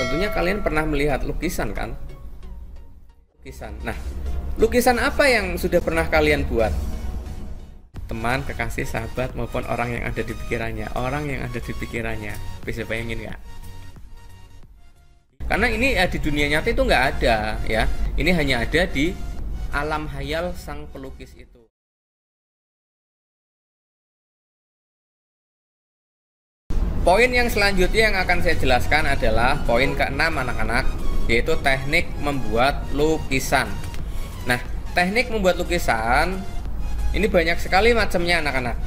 tentunya kalian pernah melihat lukisan kan? Lukisan. Nah, lukisan apa yang sudah pernah kalian buat? Teman, kekasih, sahabat, maupun orang yang ada di pikirannya. Orang yang ada di pikirannya. Bisa bayangin nggak? Karena ini di dunia nyata itu nggak ada ya. Ini hanya ada di alam hayal sang pelukis itu. Poin yang selanjutnya yang akan saya jelaskan adalah poin ke-6 anak-anak, yaitu teknik membuat lukisan. Nah, teknik membuat lukisan ini banyak sekali macamnya anak-anak.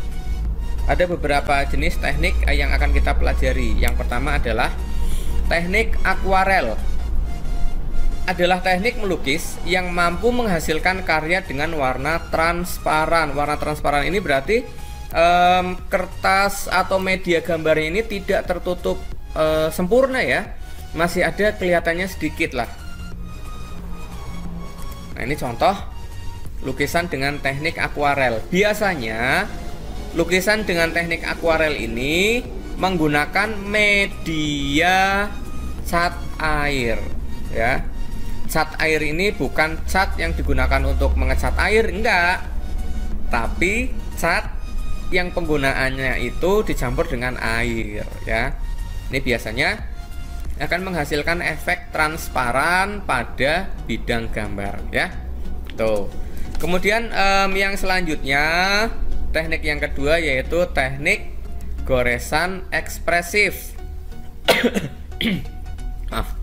Ada beberapa jenis teknik yang akan kita pelajari. Yang pertama adalah teknik akuarel. Adalah teknik melukis yang mampu menghasilkan karya dengan warna transparan. Warna transparan ini berarti kertas atau media gambarnya ini tidak tertutup sempurna ya, masih ada kelihatannya sedikit lah. Nah, ini contoh lukisan dengan teknik akuarel. Biasanya lukisan dengan teknik akuarel ini menggunakan media cat air ya. Cat air ini bukan cat yang digunakan untuk mengecat air, enggak, tapi cat yang penggunaannya itu dicampur dengan air ya. Ini biasanya akan menghasilkan efek transparan pada bidang gambar ya. Tuh. Kemudian yang selanjutnya, teknik yang kedua yaitu teknik goresan ekspresif. Maaf.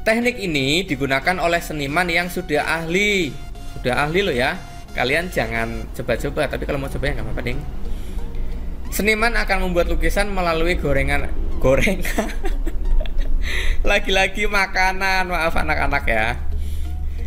Teknik ini digunakan oleh seniman yang sudah ahli loh ya. Kalian jangan coba-coba, tapi kalau mau coba ya nggak apa-apa ding. Seniman akan membuat lukisan melalui gorengan. Lagi-lagi makanan, maaf anak-anak ya.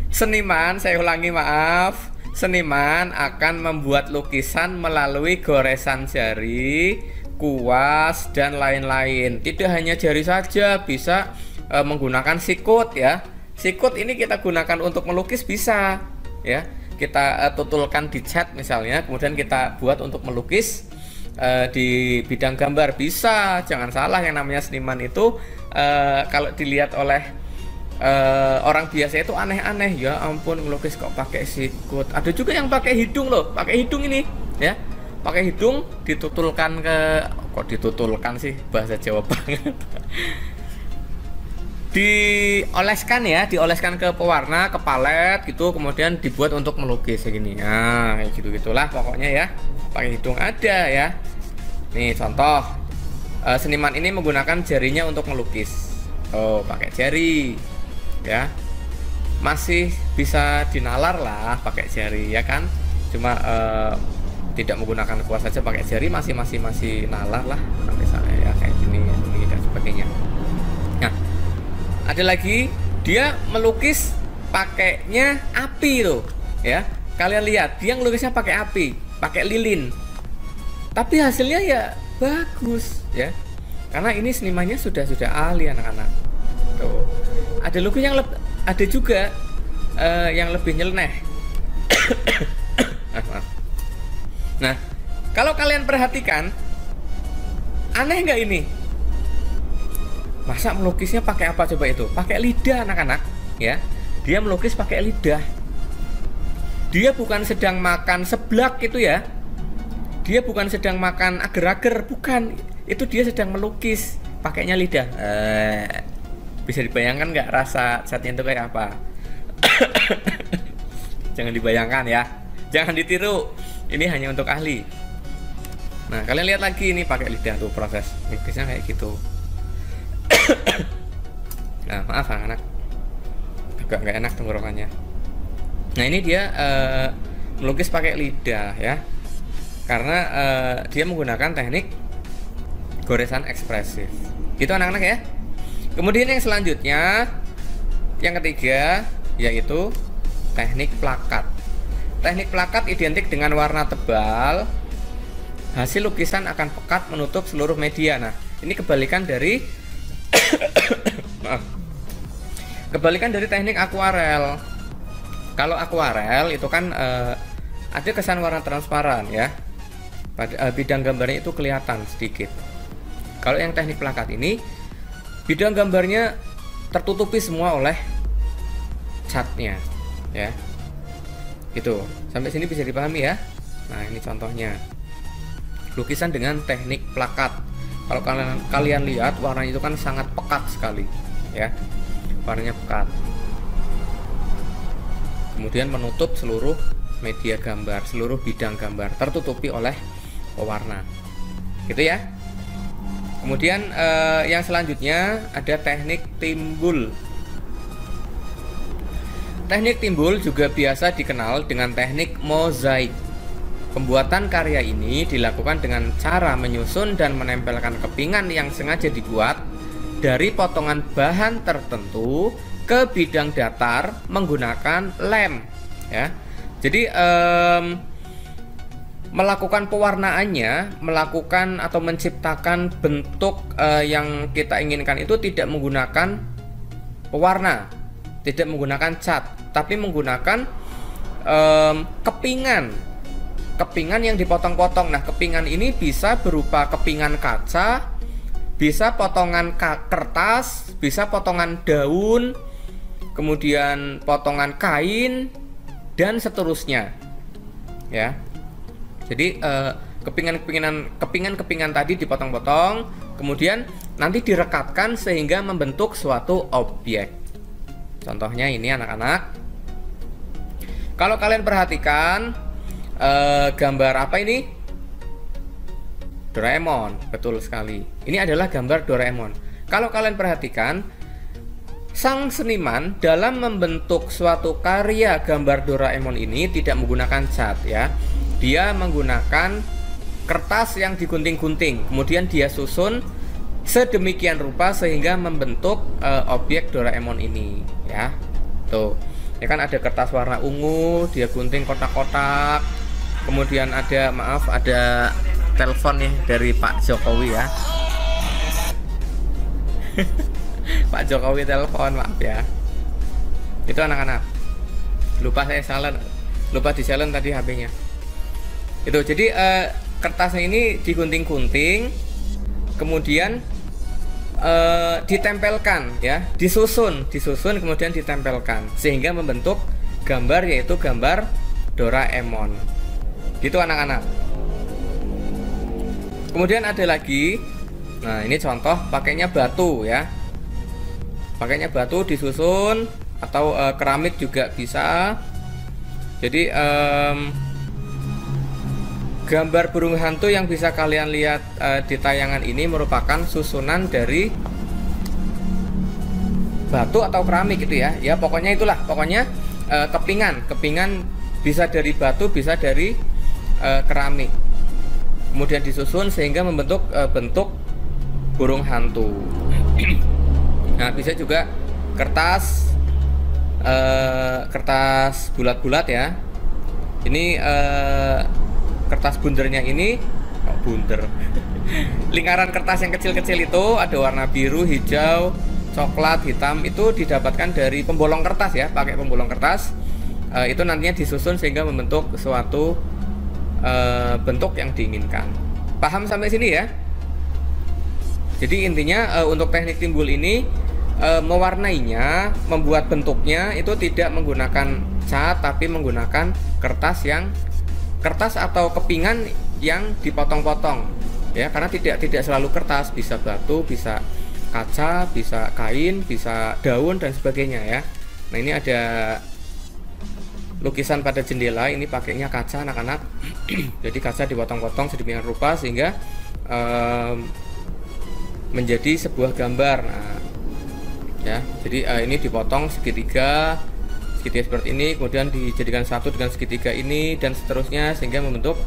Seniman, saya ulangi maaf. Seniman akan membuat lukisan melalui goresan jari, kuas, dan lain-lain. Tidak hanya jari saja, bisa menggunakan sikut ya. Sikut ini kita gunakan untuk melukis bisa ya. Kita tutulkan di cat misalnya, kemudian kita buat untuk melukis di bidang gambar bisa. Jangan salah, yang namanya seniman itu kalau dilihat oleh orang biasa itu aneh-aneh, ya ampun ngelukis kok pakai sikut. Ada juga yang pakai hidung loh, pakai hidung ini ya, pakai hidung ditutulkan kok ditutulkan sih, bahasa Jawa banget. Dioleskan ya, dioleskan ke pewarna, ke palet gitu, kemudian dibuat untuk melukis kayak gini. Nah, kayak gitu-gitulah pokoknya ya. Pakai hidung ada ya. Nih contoh, seniman ini menggunakan jarinya untuk melukis. Oh, pakai jari ya. Masih bisa dinalar lah pakai jari ya kan. Cuma tidak menggunakan kuas saja, pakai jari masih nalar lah. Nah, misalnya ya kayak gini dan sebagainya. Nah, ada lagi dia melukis pakainya api tuh ya. Kalian lihat dia ngelukisnya pakai api, pakai lilin. Tapi hasilnya ya bagus ya. Karena ini senimannya sudah ahli anak-anak. Tuh. Ada lukis yang ada juga yang lebih nyeleneh. Nah, kalau kalian perhatikan, aneh nggak ini? Masa melukisnya pakai apa coba itu? Pakai lidah anak-anak ya. Dia melukis pakai lidah. Dia bukan sedang makan seblak itu ya. Dia bukan sedang makan agar-agar, bukan. Itu dia sedang melukis, pakainya lidah. Bisa dibayangkan nggak rasa catnya itu kayak apa? Jangan dibayangkan ya. Jangan ditiru. Ini hanya untuk ahli. Nah, kalian lihat lagi ini pakai lidah tuh proses melukisnya kayak gitu. Nah, maaf anak, agak nggak enak tenggorokannya. Nah, ini dia melukis pakai lidah ya, karena dia menggunakan teknik goresan ekspresif. Gitu anak-anak ya. Kemudian yang selanjutnya, yang ketiga yaitu teknik plakat. Teknik plakat identik dengan warna tebal. Hasil lukisan akan pekat menutup seluruh media. Nah, ini kebalikan dari kebalikan dari teknik akuarel. Kalau akuarel itu kan ada kesan warna transparan ya. Pada bidang gambarnya itu kelihatan sedikit. Kalau yang teknik plakat ini bidang gambarnya tertutupi semua oleh catnya ya. Itu sampai sini bisa dipahami ya. Nah ini contohnya lukisan dengan teknik plakat. Kalau kalian lihat warnanya itu kan sangat pekat sekali ya, warnanya pekat, kemudian menutup seluruh media gambar, seluruh bidang gambar tertutupi oleh pewarna gitu ya. Kemudian yang selanjutnya ada teknik timbul. Teknik timbul juga biasa dikenal dengan teknik mozaik. Pembuatan karya ini dilakukan dengan cara menyusun dan menempelkan kepingan yang sengaja dibuat dari potongan bahan tertentu ke bidang datar menggunakan lem ya. Jadi melakukan pewarnaannya, melakukan atau menciptakan bentuk yang kita inginkan itu tidak menggunakan pewarna, tidak menggunakan cat, tapi menggunakan kepingan yang dipotong-potong. Nah, kepingan ini bisa berupa kepingan kaca, bisa potongan kertas, bisa potongan daun, kemudian potongan kain dan seterusnya. Ya. Jadi kepingan tadi dipotong-potong, kemudian nanti direkatkan sehingga membentuk suatu objek. Contohnya ini anak-anak. Kalau kalian perhatikan gambar apa ini? Doraemon, betul sekali. Ini adalah gambar Doraemon. Kalau kalian perhatikan, sang seniman dalam membentuk suatu karya gambar Doraemon ini tidak menggunakan cat ya. Dia menggunakan kertas yang digunting-gunting, kemudian dia susun sedemikian rupa sehingga membentuk objek Doraemon ini ya. Tuh, ya kan ada kertas warna ungu, dia gunting kotak-kotak. Kemudian ada, maaf, ada telepon nih dari Pak Jokowi ya. Pak Jokowi telepon, maaf ya. Itu anak-anak. Lupa di silent tadi HP-nya. Itu jadi kertasnya ini digunting-gunting, kemudian ditempelkan ya, disusun kemudian ditempelkan sehingga membentuk gambar, yaitu gambar Doraemon. Gitu anak-anak. Kemudian ada lagi. Nah, ini contoh pakainya batu ya. Pakainya batu disusun, atau keramik juga bisa. Jadi gambar burung hantu yang bisa kalian lihat di tayangan ini merupakan susunan dari batu atau keramik gitu ya. Ya pokoknya itulah, pokoknya kepingan bisa dari batu, bisa dari keramik. Kemudian disusun sehingga membentuk bentuk burung hantu. Nah, bisa juga kertas bulat-bulat ya. Ini kertas bundernya ini bunder. Lingkaran kertas yang kecil-kecil itu ada warna biru, hijau, coklat, hitam, itu didapatkan dari pembolong kertas ya, pakai pembolong kertas. Itu nantinya disusun sehingga membentuk suatu bentuk yang diinginkan. Paham sampai sini ya? Jadi intinya untuk teknik timbul ini mewarnainya, membuat bentuknya itu tidak menggunakan cat, tapi menggunakan kertas atau kepingan yang dipotong-potong ya, karena tidak selalu kertas, bisa batu, bisa kaca, bisa kain, bisa daun dan sebagainya ya. Nah, ini ada lukisan pada jendela, ini pakainya kaca anak-anak. Jadi kaca dipotong-potong sedemikian rupa sehingga menjadi sebuah gambar. Nah, ya, jadi ini dipotong segitiga seperti ini, kemudian dijadikan satu dengan segitiga ini dan seterusnya sehingga membentuk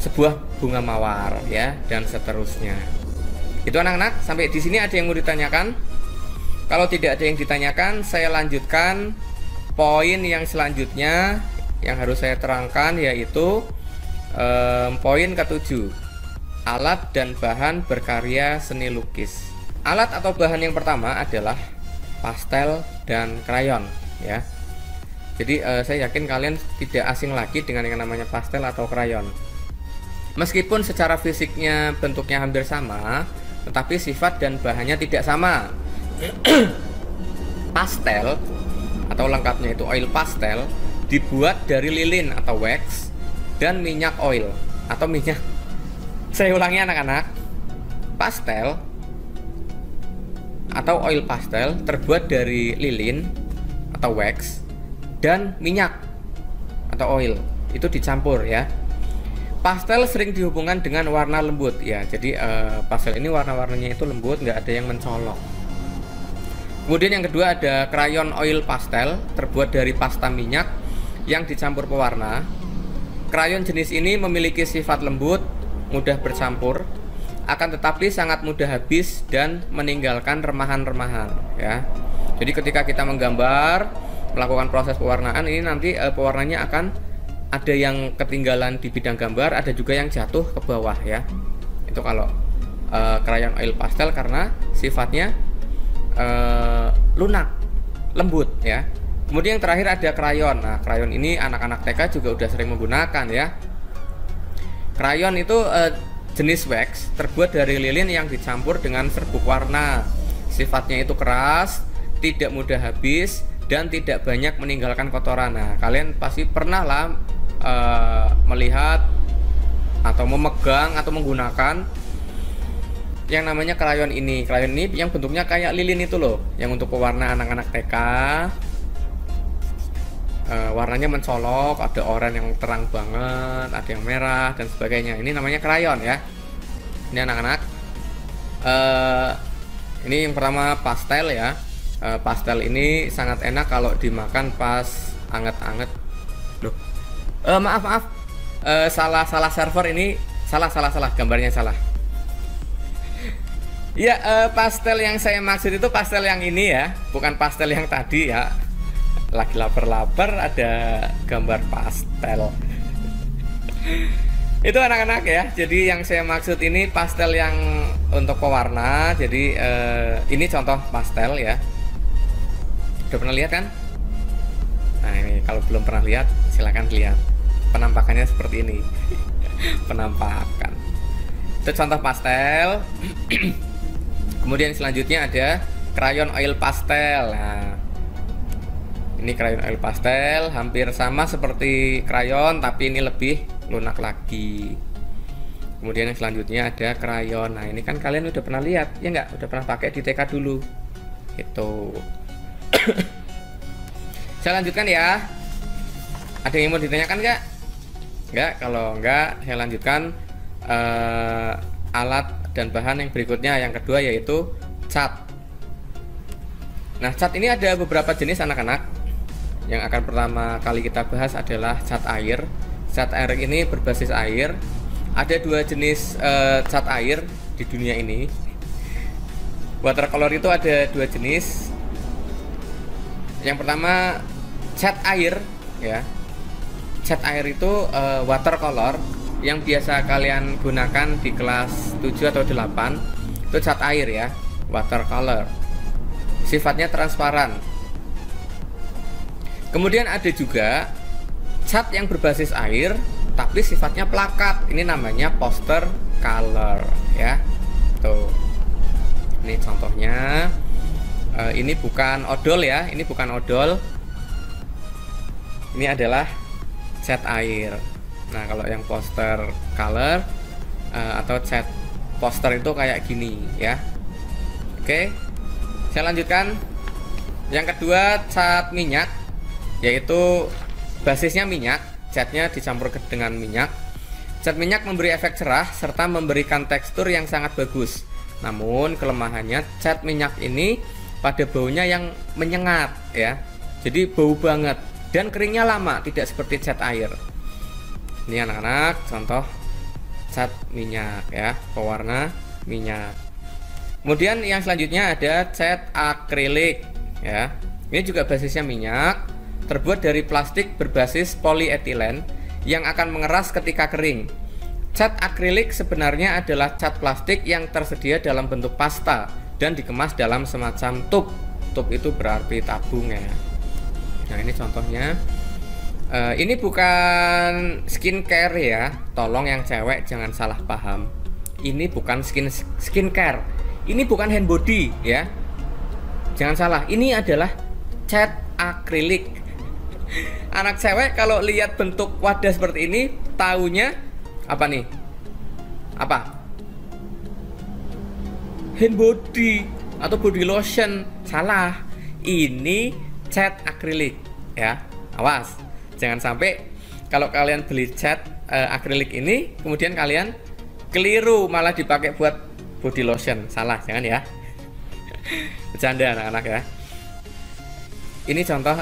sebuah bunga mawar ya, dan seterusnya. Itu anak-anak, sampai di sini ada yang mau ditanyakan? Kalau tidak ada yang ditanyakan, saya lanjutkan poin yang selanjutnya yang harus saya terangkan, yaitu poin ke-7, alat dan bahan berkarya seni lukis. Alat atau bahan yang pertama adalah pastel dan krayon ya. Jadi saya yakin kalian tidak asing lagi dengan yang namanya pastel atau krayon. Meskipun secara fisiknya bentuknya hampir sama, tetapi sifat dan bahannya tidak sama. Pastel atau lengkapnya itu oil pastel dibuat dari lilin atau wax dan minyak oil atau minyak. Saya ulangi anak-anak. Pastel atau oil pastel terbuat dari lilin atau wax dan minyak atau oil, itu dicampur ya. Pastel sering dihubungkan dengan warna lembut ya. Jadi pastel ini warna-warnanya itu lembut, nggak ada yang mencolok. Kemudian yang kedua ada krayon oil pastel terbuat dari pasta minyak yang dicampur pewarna. Krayon jenis ini memiliki sifat lembut, mudah bercampur, akan tetapi sangat mudah habis dan meninggalkan remahan-remahan ya. Jadi ketika kita menggambar, melakukan proses pewarnaan ini nanti pewarnanya akan ada yang ketinggalan di bidang gambar, ada juga yang jatuh ke bawah ya. Itu kalau krayon oil pastel karena sifatnya lunak, lembut ya. Kemudian yang terakhir ada krayon. Nah, krayon ini anak-anak TK juga udah sering menggunakan ya. Krayon itu jenis wax terbuat dari lilin yang dicampur dengan serbuk warna. Sifatnya itu keras, tidak mudah habis, dan tidak banyak meninggalkan kotoran. Nah, kalian pasti pernah lah melihat atau memegang atau menggunakan yang namanya krayon ini. Krayon ini yang bentuknya kayak lilin itu loh, yang untuk pewarna anak-anak TK. Warnanya mencolok, ada oranye yang terang banget, ada yang merah dan sebagainya. Ini namanya krayon ya. Ini anak-anak. Ini yang pertama pastel ya. Pastel ini sangat enak kalau dimakan pas anget-anget. Loh, maaf. Salah server ini, salah gambarnya salah. Ya, pastel yang saya maksud itu pastel yang ini ya, bukan pastel yang tadi ya. Lagi lapar-lapar ada gambar pastel. Itu anak-anak ya. Jadi yang saya maksud ini pastel yang untuk pewarna. Jadi ini contoh pastel ya. Udah pernah lihat kan? Nah, ini kalau belum pernah lihat silahkan lihat. Penampakannya seperti ini. Penampakan. Itu contoh pastel. Kemudian selanjutnya ada krayon oil pastel. Nah, ini krayon oil pastel hampir sama seperti krayon tapi ini lebih lunak lagi. Kemudian yang selanjutnya ada krayon. Nah, ini kan kalian udah pernah lihat ya nggak? Udah pernah pakai di TK dulu. Itu. Saya lanjutkan ya. Ada yang mau ditanyakan nggak? Nggak. Kalau nggak, saya lanjutkan alat dan bahan yang berikutnya. Yang kedua yaitu cat. Nah, cat ini ada beberapa jenis anak-anak. Yang akan pertama kali kita bahas adalah cat air. Cat air ini berbasis air. Ada dua jenis cat air di dunia ini. Watercolor itu ada dua jenis. Yang pertama cat air ya. Cat air itu watercolor yang biasa kalian gunakan di kelas 7 atau 8. Itu cat air ya, watercolor. Sifatnya transparan. Kemudian ada juga cat yang berbasis air tapi sifatnya plakat. Ini namanya poster color ya. Tuh. Ini contohnya. Ini bukan odol ya, ini bukan odol. Ini adalah cat air. Nah, kalau yang poster color atau cat poster itu kayak gini ya. Oke. Saya lanjutkan. Yang kedua cat minyak, yaitu basisnya minyak, catnya dicampur dengan minyak. Cat minyak memberi efek cerah serta memberikan tekstur yang sangat bagus. Namun kelemahannya cat minyak ini pada baunya yang menyengat ya. Jadi bau banget dan keringnya lama, tidak seperti cat air. Ini anak-anak contoh cat minyak ya, pewarna minyak. Kemudian yang selanjutnya ada cat akrilik ya. Ini juga basisnya minyak, terbuat dari plastik berbasis polietilen yang akan mengeras ketika kering. Cat akrilik sebenarnya adalah cat plastik yang tersedia dalam bentuk pasta dan dikemas dalam semacam tub. Tub itu berarti tabung ya. Nah, ini contohnya. Ini bukan skincare ya. Tolong yang cewek jangan salah paham. Ini bukan skincare. Ini bukan hand body ya. Jangan salah, ini adalah cat akrilik. Anak cewek kalau lihat bentuk wadah seperti ini, taunya apa nih? Apa? Hand body atau body lotion. Salah. Ini cat akrilik ya. Awas. Jangan sampai kalau kalian beli cat akrilik ini kemudian kalian keliru malah dipakai buat body lotion. Salah, jangan ya. Bercanda anak-anak ya. Ini contoh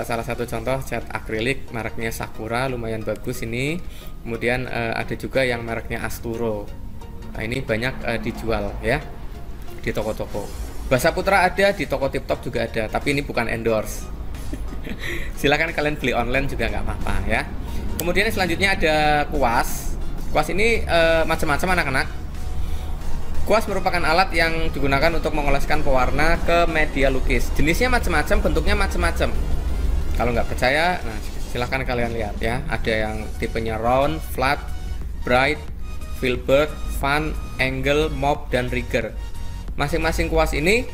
salah satu contoh cat akrilik mereknya Sakura, lumayan bagus ini. Kemudian ada juga yang mereknya Asturo. Nah, ini banyak dijual ya di toko-toko. Basa Putra ada, di toko TikTok juga ada, tapi ini bukan endorse. Silahkan kalian beli online juga nggak apa-apa ya. Kemudian selanjutnya ada kuas. Kuas ini macam-macam anak-anak. Kuas merupakan alat yang digunakan untuk mengoleskan pewarna ke media lukis. Jenisnya macam-macam, bentuknya macam-macam. Kalau nggak percaya, nah silahkan kalian lihat ya. Ada yang tipenya round, flat, bright, filbert, fan, angle, mop, dan rigger. Masing-masing kuas ini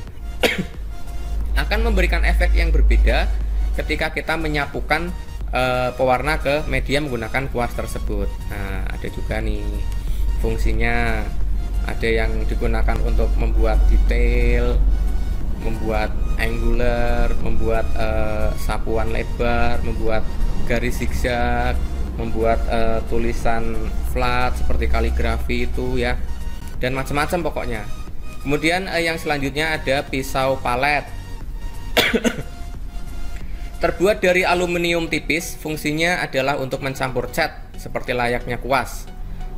akan memberikan efek yang berbeda ketika kita menyapukan pewarna ke media menggunakan kuas tersebut. Nah, ada juga nih fungsinya. Ada yang digunakan untuk membuat detail, membuat angular, membuat sapuan lebar, membuat garis zigzag, membuat tulisan flat seperti kaligrafi itu ya, dan macam-macam pokoknya. Kemudian yang selanjutnya ada pisau palet. Terbuat dari aluminium tipis, fungsinya adalah untuk mencampur cat seperti layaknya kuas.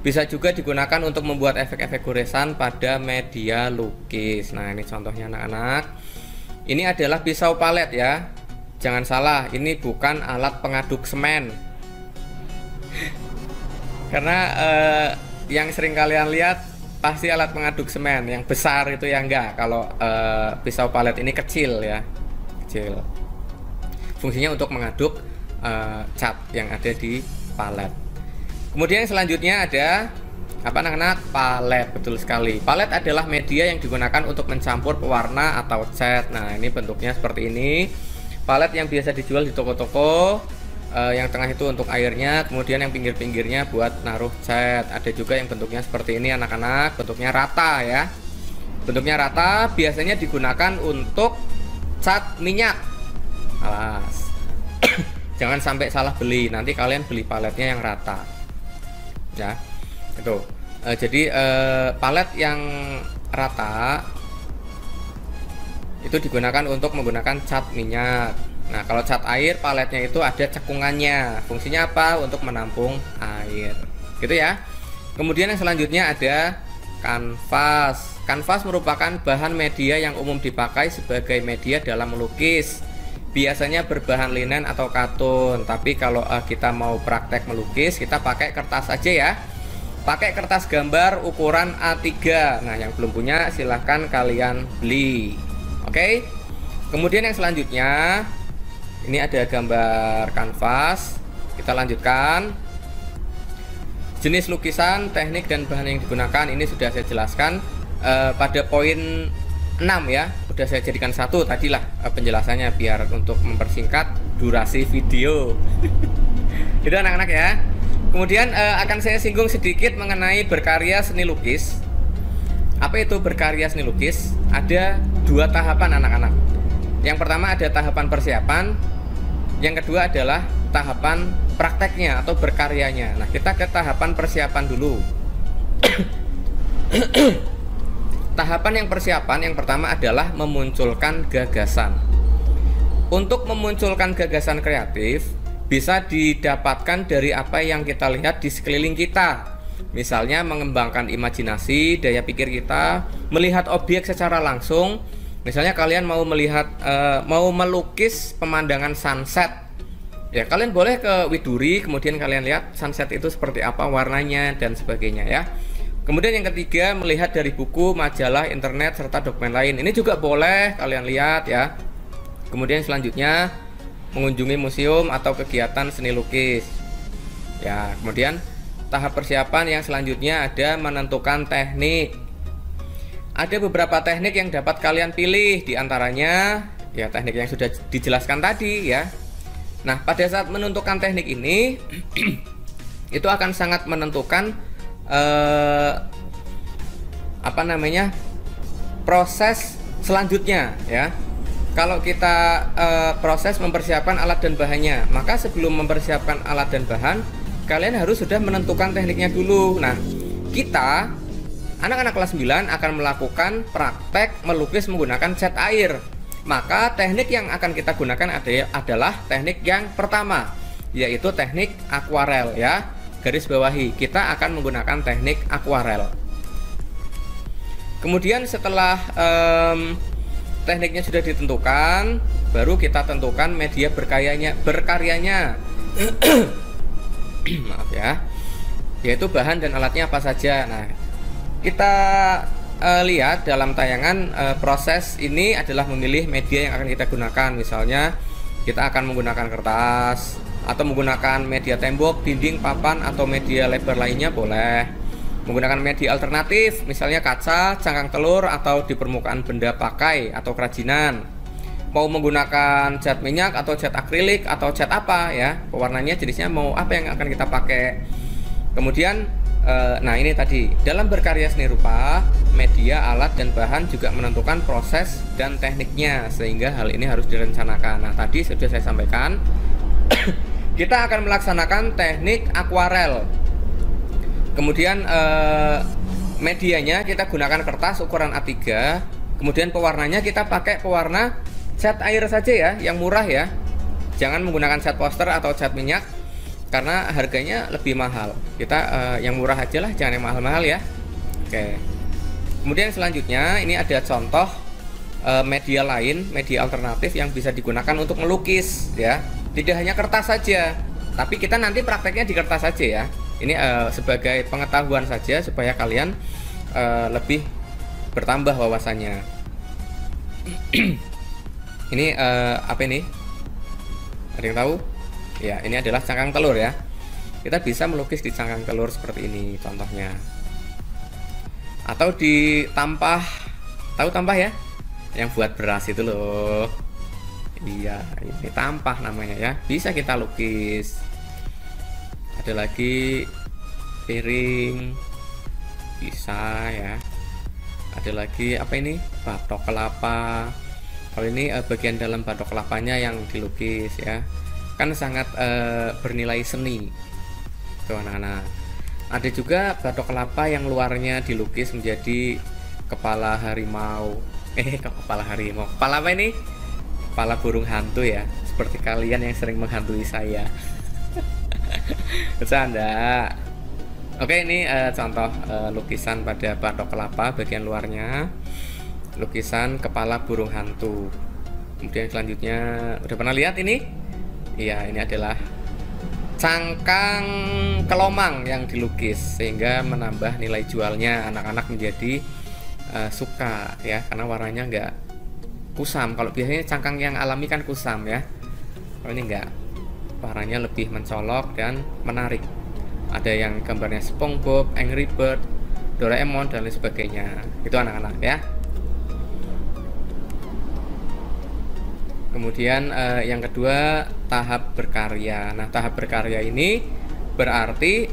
Bisa juga digunakan untuk membuat efek-efek goresan pada media lukis. Nah, ini contohnya anak-anak. Ini adalah pisau palet ya. Jangan salah, ini bukan alat pengaduk semen. Karena yang sering kalian lihat pasti alat pengaduk semen. Yang besar itu ya enggak. Kalau pisau palet ini kecil ya. Kecil. Fungsinya untuk mengaduk cat yang ada di palet. Kemudian yang selanjutnya ada apa anak-anak? Palet, betul sekali. Palet adalah media yang digunakan untuk mencampur pewarna atau cat. Nah, ini bentuknya seperti ini. Palet yang biasa dijual di toko-toko. Yang tengah itu untuk airnya, kemudian yang pinggir-pinggirnya buat naruh cat. Ada juga yang bentuknya seperti ini anak-anak, bentuknya rata ya. Bentuknya rata biasanya digunakan untuk cat minyak. Alas. Jangan sampai salah beli, nanti kalian beli paletnya yang rata. Ya, itu. Jadi palet yang rata itu digunakan untuk menggunakan cat minyak. Nah, kalau cat air, paletnya itu ada cekungannya. Fungsinya apa? Untuk menampung air. Gitu ya. Kemudian yang selanjutnya ada kanvas. Kanvas merupakan bahan media yang umum dipakai sebagai media dalam melukis. Biasanya berbahan linen atau katun. Tapi kalau kita mau praktek melukis, kita pakai kertas aja ya. Pakai kertas gambar ukuran A3. Nah, yang belum punya silahkan kalian beli. Oke. Kemudian yang selanjutnya, ini ada gambar kanvas. Kita lanjutkan. Jenis lukisan, teknik, dan bahan yang digunakan ini sudah saya jelaskan pada poin 6 ya. Udah saya jadikan satu tadilah penjelasannya biar untuk mempersingkat durasi video. Itu anak-anak ya. Kemudian akan saya singgung sedikit mengenai berkarya seni lukis. Apa itu berkarya seni lukis? Ada dua tahapan anak-anak. Yang pertama ada tahapan persiapan. Yang kedua adalah tahapan prakteknya atau berkaryanya. Nah, kita ke tahapan persiapan dulu. Tahapan yang persiapan yang pertama adalah memunculkan gagasan. Untuk memunculkan gagasan kreatif bisa didapatkan dari apa yang kita lihat di sekeliling kita. Misalnya mengembangkan imajinasi, daya pikir kita, melihat objek secara langsung. Misalnya kalian mau melihat, mau melukis pemandangan sunset, ya kalian boleh ke Widuri, kemudian kalian lihat sunset itu seperti apa warnanya dan sebagainya ya. Kemudian yang ketiga, melihat dari buku, majalah, internet, serta dokumen lain. Ini juga boleh kalian lihat ya. Kemudian selanjutnya mengunjungi museum atau kegiatan seni lukis. Ya, kemudian tahap persiapan yang selanjutnya ada menentukan teknik. ada beberapa teknik yang dapat kalian pilih, diantaranya ya teknik yang sudah dijelaskan tadi ya. Nah, pada saat menentukan teknik ini itu akan sangat menentukan proses selanjutnya ya. Kalau kita proses mempersiapkan alat dan bahannya, maka sebelum mempersiapkan alat dan bahan, kalian harus sudah menentukan tekniknya dulu. Nah, kita anak-anak kelas 9 akan melakukan praktek melukis menggunakan cat air. Maka teknik yang akan kita gunakan adalah teknik yang pertama, yaitu teknik akuarel ya. Garis bawahi, kita akan menggunakan teknik akuarel. Kemudian setelah tekniknya sudah ditentukan, baru kita tentukan media berkaryanya. Maaf ya, yaitu bahan dan alatnya apa saja. Nah, kita lihat dalam tayangan proses ini adalah memilih media yang akan kita gunakan. Misalnya kita akan menggunakan kertas atau menggunakan media tembok, dinding, papan, atau media lebar lainnya boleh. Menggunakan media alternatif, misalnya kaca, cangkang telur, atau di permukaan benda pakai atau kerajinan. Mau menggunakan cat minyak atau cat akrilik atau cat apa ya, pewarnanya jenisnya mau apa yang akan kita pakai. Kemudian nah ini tadi, dalam berkarya seni rupa, media, alat, dan bahan juga menentukan proses dan tekniknya, sehingga hal ini harus direncanakan. Nah, tadi sudah saya sampaikan kita akan melaksanakan teknik akuarel. Kemudian medianya kita gunakan kertas ukuran A3. Kemudian pewarnanya kita pakai pewarna cat air saja ya, yang murah ya. Jangan menggunakan cat poster atau cat minyak karena harganya lebih mahal. Kita yang murah aja lah, jangan yang mahal-mahal ya. Oke. Kemudian selanjutnya ini ada contoh media lain, media alternatif yang bisa digunakan untuk melukis ya. Tidak hanya kertas saja, tapi kita nanti prakteknya di kertas saja ya. Ini sebagai pengetahuan saja supaya kalian lebih bertambah wawasannya. Ini apa ini? Ada yang tahu? Ya, ini adalah cangkang telur ya. Kita bisa melukis di cangkang telur seperti ini contohnya. Atau di tampah. Tahu tampah ya? Yang buat beras itu loh. Iya, ini tampah namanya ya. Bisa kita lukis. Ada lagi piring, bisa ya. Ada lagi apa ini, batok kelapa. Kalau ini bagian dalam batok kelapanya yang dilukis ya, kan sangat bernilai seni tuh anak-anak. Ada juga batok kelapa yang luarnya dilukis menjadi kepala harimau. Kepala harimau, kepala apa ini? Kepala burung hantu ya, seperti kalian yang sering menghantui saya. Bercanda. Oke, ini contoh lukisan pada batok kelapa bagian luarnya, lukisan kepala burung hantu. Kemudian selanjutnya, udah pernah lihat ini? Iya, ini adalah cangkang kelomang yang dilukis sehingga menambah nilai jualnya. Anak-anak menjadi suka ya, karena warnanya enggak kusam. Kalau biasanya cangkang yang alami kan kusam ya, kalau ini enggak, warnanya lebih mencolok dan menarik. Ada yang gambarnya SpongeBob, Angry Bird, Doraemon, dan lain sebagainya. Itu anak-anak ya. Kemudian yang kedua, tahap berkarya. Nah, tahap berkarya ini berarti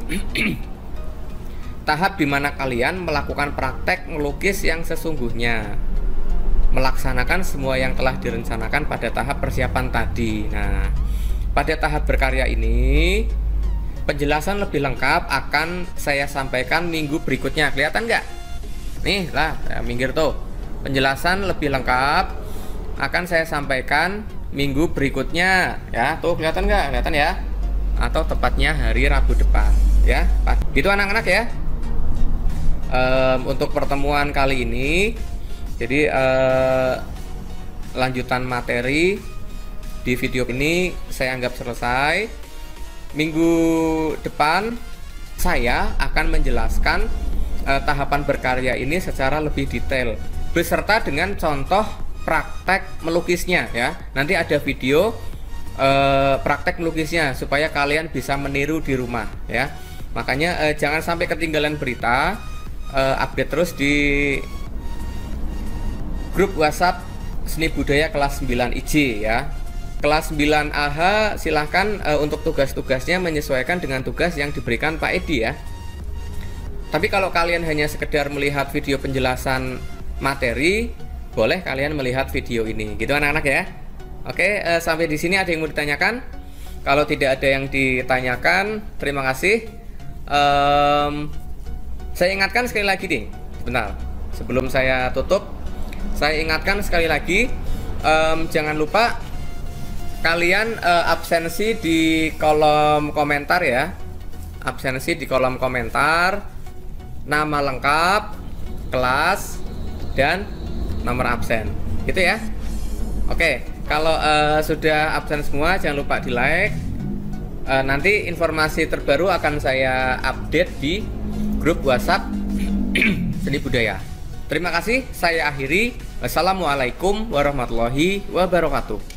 tahap dimana kalian melakukan praktek melukis yang sesungguhnya, melaksanakan semua yang telah direncanakan pada tahap persiapan tadi. Nah, pada tahap berkarya ini penjelasan lebih lengkap akan saya sampaikan minggu berikutnya. Kelihatan nggak? Nih lah, minggir tuh. Penjelasan lebih lengkap akan saya sampaikan minggu berikutnya ya. Tuh kelihatan nggak? Kelihatan ya? Atau tepatnya hari Rabu depan ya. Gitu anak-anak ya. Untuk pertemuan kali ini, jadi lanjutan materi di video ini saya anggap selesai. Minggu depan saya akan menjelaskan tahapan berkarya ini secara lebih detail beserta dengan contoh praktek melukisnya ya. Nanti ada video praktek melukisnya supaya kalian bisa meniru di rumah ya. Makanya jangan sampai ketinggalan berita, update terus di grup WhatsApp Seni Budaya kelas 9 IJ ya. Kelas 9 AH silahkan untuk tugas-tugasnya menyesuaikan dengan tugas yang diberikan Pak Edi ya. Tapi kalau kalian hanya sekedar melihat video penjelasan materi, boleh kalian melihat video ini, gitu anak-anak ya. Oke, sampai di sini ada yang mau ditanyakan? Kalau tidak ada yang ditanyakan, terima kasih. Saya ingatkan sekali lagi nih, benar. Sebelum saya tutup, saya ingatkan sekali lagi, jangan lupa kalian absensi di kolom komentar ya. Absensi di kolom komentar, nama lengkap, kelas, dan nomor absen, gitu ya. Oke, kalau sudah absen semua, jangan lupa di like. Nanti informasi terbaru akan saya update di grup WhatsApp Seni Budaya. Terima kasih, saya akhiri. Wassalamualaikum warahmatullahi wabarakatuh.